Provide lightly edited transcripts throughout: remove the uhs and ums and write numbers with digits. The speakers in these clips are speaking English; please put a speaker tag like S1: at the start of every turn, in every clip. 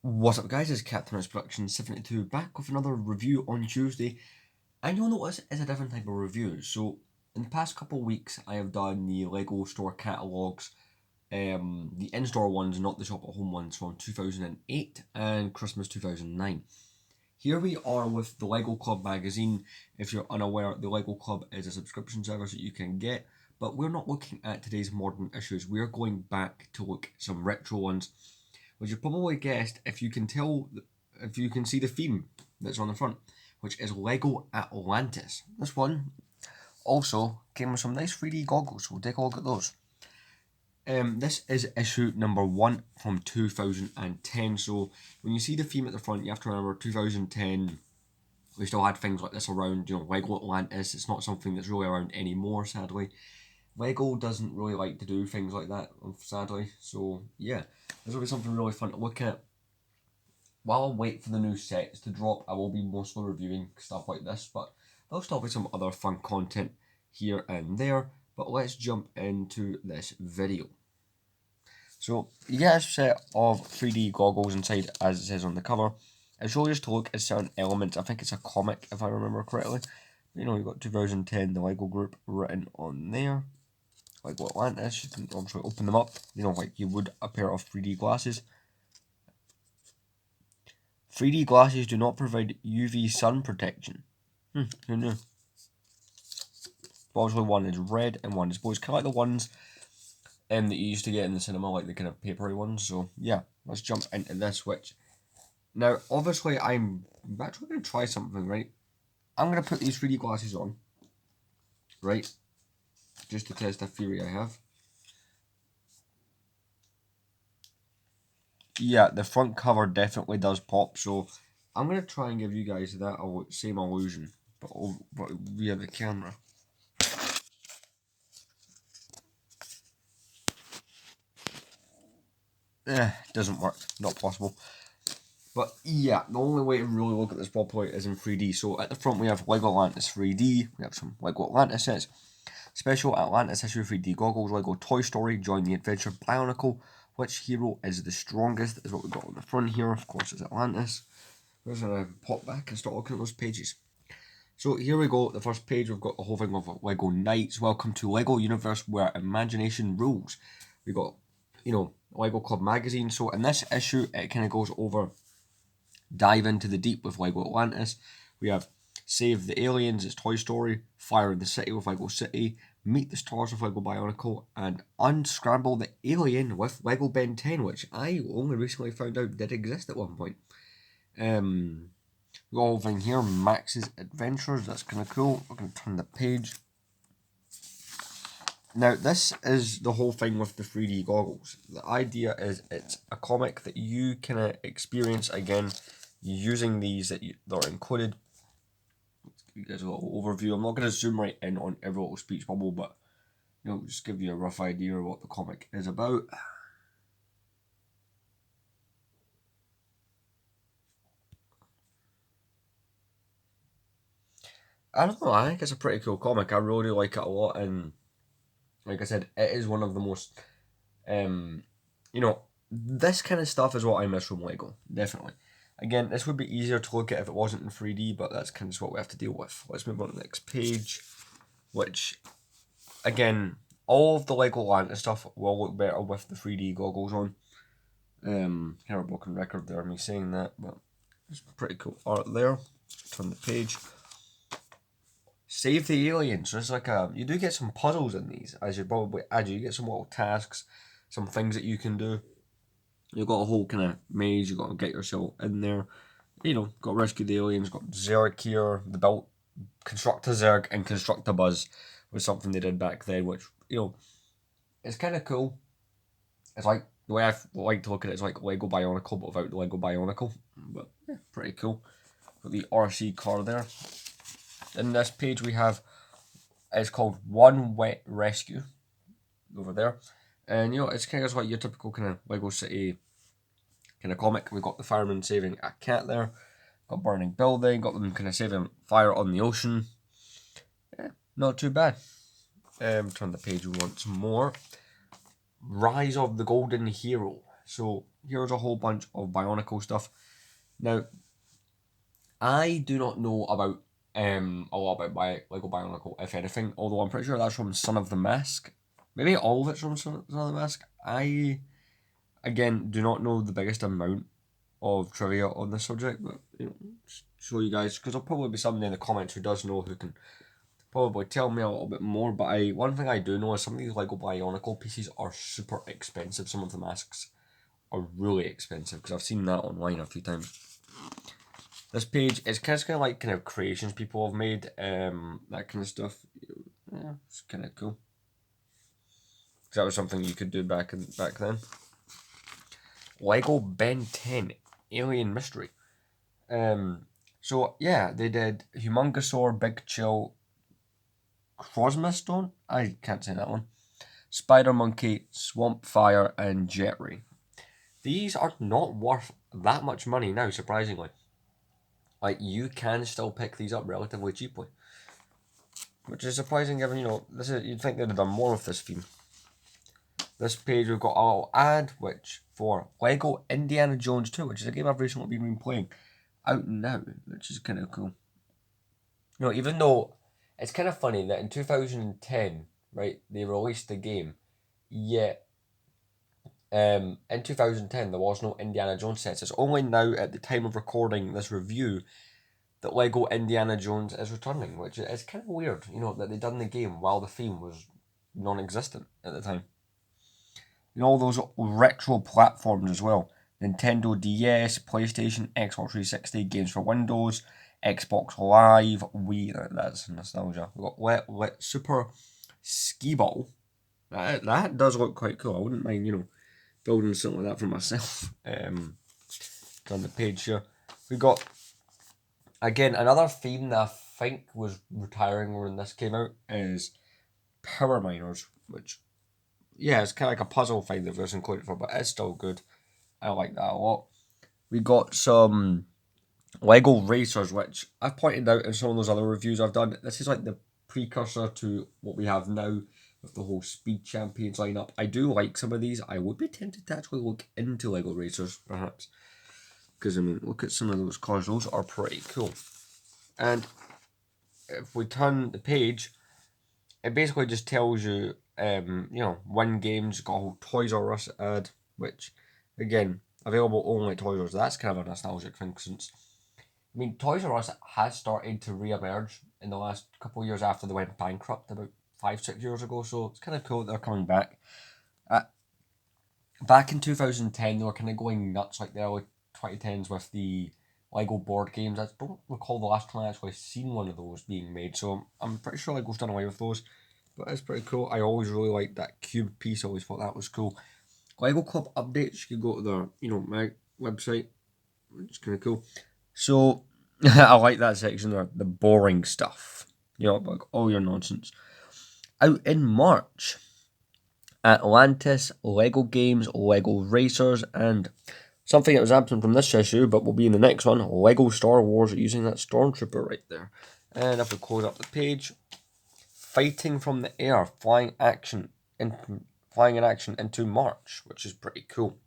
S1: What's up guys, it's Captain Rice Production 72 back with another review on Tuesday, and you'll notice it's a different type of review. So in the past couple of weeks I have done the LEGO store catalogues, the in-store ones, not the shop at home ones from 2008 and Christmas 2009. Here we are with the LEGO Club magazine. If you're unaware, the LEGO Club is a subscription service that you can get, but we're not looking at today's modern issues. We're going back to look at some retro ones, which you probably guessed if you can see the theme that's on the front, which is LEGO Atlantis. This one also came with some nice 3D goggles, so we'll take a look at those. This is issue number 1 from 2010, so when you see the theme at the front, you have to remember 2010, we still had things like this around, LEGO Atlantis. It's not something that's really around anymore, sadly. LEGO doesn't really like to do things like that, sadly, so yeah, this will be something really fun to look at. While I wait for the new sets to drop, I will be mostly reviewing stuff like this, but there'll still be some other fun content here and there. But let's jump into this video. So you get a set of 3D goggles inside, as it says on the cover. It's really just to look at certain elements. I think it's a comic, if I remember correctly. You've got 2010, the LEGO Group written on there. LEGO Atlantis, you can obviously open them up, like you would a pair of 3D glasses. 3D glasses do not provide UV sun protection. Who knew? But obviously one is red and one is blue. It's kind of like the ones that you used to get in the cinema, like the kind of papery ones. So yeah, let's jump into this, which... Now, obviously, I'm actually going to try something, right? I'm going to put these 3D glasses on, right? Just to test a theory I have. Yeah, the front cover definitely does pop, so I'm going to try and give you guys that same illusion, but via the camera. Doesn't work, not possible. But yeah, the only way to really look at this properly is in 3D. So at the front we have LEGO Atlantis 3D, we have some LEGO Atlantis sets, Special Atlantis issue 3D goggles, LEGO Toy Story, Join the Adventure, Bionicle, which hero is the strongest, is what we've got on the front here. Of course it's Atlantis. We're going to pop back and start looking at those pages. So here we go, the first page, we've got the whole thing of LEGO Knights. Welcome to LEGO Universe where imagination rules. We've got, LEGO Club magazine. So in this issue, it kind of goes over, dive into the deep with LEGO Atlantis. We have Save the Aliens, it's Toy Story, Fire in the City with LEGO City, Meet the Stars with LEGO Bionicle, and Unscramble the Alien with LEGO Ben 10, which I only recently found out did exist at one point. We got a whole thing here, Max's Adventures, that's kind of cool. We're going to turn the page. Now, this is the whole thing with the 3D goggles. The idea is it's a comic that you can experience again using these that are included. Let's give you guys a little overview. I'm not going to zoom right in on every little speech bubble, but just give you a rough idea of what the comic is about. I don't know, I think it's a pretty cool comic. I really do like it a lot, and like I said, it is one of the most, this kind of stuff is what I miss from LEGO, definitely. Again, this would be easier to look at if it wasn't in 3D, but that's kind of what we have to deal with. Let's move on to the next page, which, again, all of the LEGO Atlantis stuff will look better with the 3D goggles on. Here a broken record there, me saying that, but it's pretty cool art there. Turn the page. Save the Aliens. So it's like you do get some puzzles in these, as you probably add. You get some little tasks, some things that you can do. You've got a whole kind of maze. You've got to get yourself in there. Got to rescue the aliens. Got Zerg here. The built construct a Zerg and construct a Buzz was something they did back then, which it's kind of cool. It's like the way I like to look at it is like LEGO Bionicle, but without the LEGO Bionicle. But yeah, pretty cool. Got the RC car there. In this page we have, it's called One Wet Rescue over there, and it's kind of like your typical kind of LEGO City kind of comic. We've got the fireman saving a cat there, got burning building, got them kind of saving fire on the ocean. Yeah, not too bad. Turn the page once more. Rise of the Golden Hero. So here's a whole bunch of Bionicle stuff. Now, I do not know about a lot about Lego Bionicle, if anything, although I'm pretty sure that's from Son of the Mask. Maybe all of it's from Son of the Mask. I, again, do not know the biggest amount of trivia on this subject, but show you guys, because there'll probably be somebody in the comments who does know, who can probably tell me a little bit more. But one thing I do know is some of these Lego Bionicle pieces are super expensive. Some of the masks are really expensive, because I've seen that online a few times. This page is kind of like creations people have made, that kind of stuff. Yeah, it's kind of cool. Because that was something you could do back then. Lego Ben 10 Alien Mystery. So yeah, they did Humongosaur, Big Chill, Crosmastone. I can't say that one. Spider Monkey, Swamp Fire, and Jetray. These are not worth that much money now, surprisingly. Like, you can still pick these up relatively cheaply, which is surprising given, you'd think they'd have done more with this theme. This page we've got a little ad, which for Lego Indiana Jones 2, which is a game I've recently been playing, out now, which is kind of cool. Even though it's kind of funny that in 2010, right, they released the game, yet in 2010 there was no Indiana Jones sets. It's only now, at the time of recording this review, that Lego Indiana Jones is returning, which is kind of weird, that they done the game while the theme was non-existent at the time. All those retro platforms as well. Nintendo DS, PlayStation, Xbox 360, games for Windows, Xbox Live, Wii, that's nostalgia. We've got Super Skee Ball. That does look quite cool. I wouldn't mind, building something like that for myself. On the page here. We got, again, another theme that I think was retiring when this came out is Power Miners, which, yeah, it's kind of like a puzzle thing that was included for, but it's still good. I like that a lot. We got some Lego Racers, which I've pointed out in some of those other reviews I've done. This is like the precursor to what we have now with the whole Speed Champions lineup. I do like some of these. I would be tempted to actually look into Lego Racers, perhaps. Because, look at some of those cars. Those are pretty cool. And if we turn the page, it basically just tells you, win games. Got a whole Toys R Us ad, which, again, available only at Toys R Us. That's kind of a nostalgic thing, since, Toys R Us has started to re-emerge in the last couple of years after they went bankrupt about 5-6 years ago, so it's kind of cool that they're coming back. Back in 2010, they were kind of going nuts, like the early 2010s, with the Lego board games. I don't recall the last time I actually seen one of those being made, so I'm pretty sure Lego's done away with those. But it's pretty cool. I always really liked that cube piece. I always thought that was cool. Lego Club updates. You can go to their, my website, which is kind of cool. So I like that section there, the boring stuff. Like all your nonsense. Out in March, Atlantis, Lego Games, Lego Racers, and something that was absent from this issue, but will be in the next one, Lego Star Wars, using that Stormtrooper right there. And if we close up the page, Fighting from the Air, flying in action into March, which is pretty cool.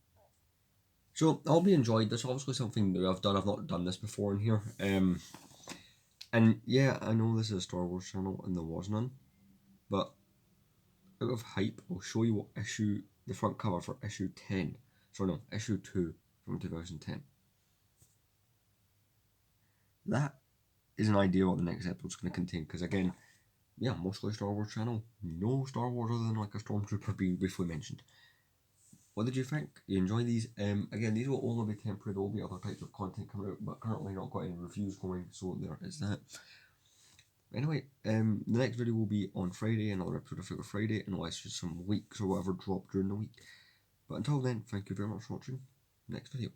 S1: So I hope you enjoyed this. Obviously something that I've done. I've not done this before in here. And yeah, I know this is a Star Wars channel and there was none, but out of hype, I'll show you what the front cover for issue 10. Sorry, no, issue 2 from 2010. That is an idea what the next episode's going to contain, because again, yeah, mostly Star Wars channel. No Star Wars other than like a Stormtrooper being briefly mentioned. What did you think? You enjoy these? Again, these will only be temporary. There will be other types of content coming out, but currently not got any reviews going, so there is that. Anyway, the next video will be on Friday, another episode of Figure Friday, unless just some leaks or whatever drop during the week. But until then, thank you very much for watching. Next video.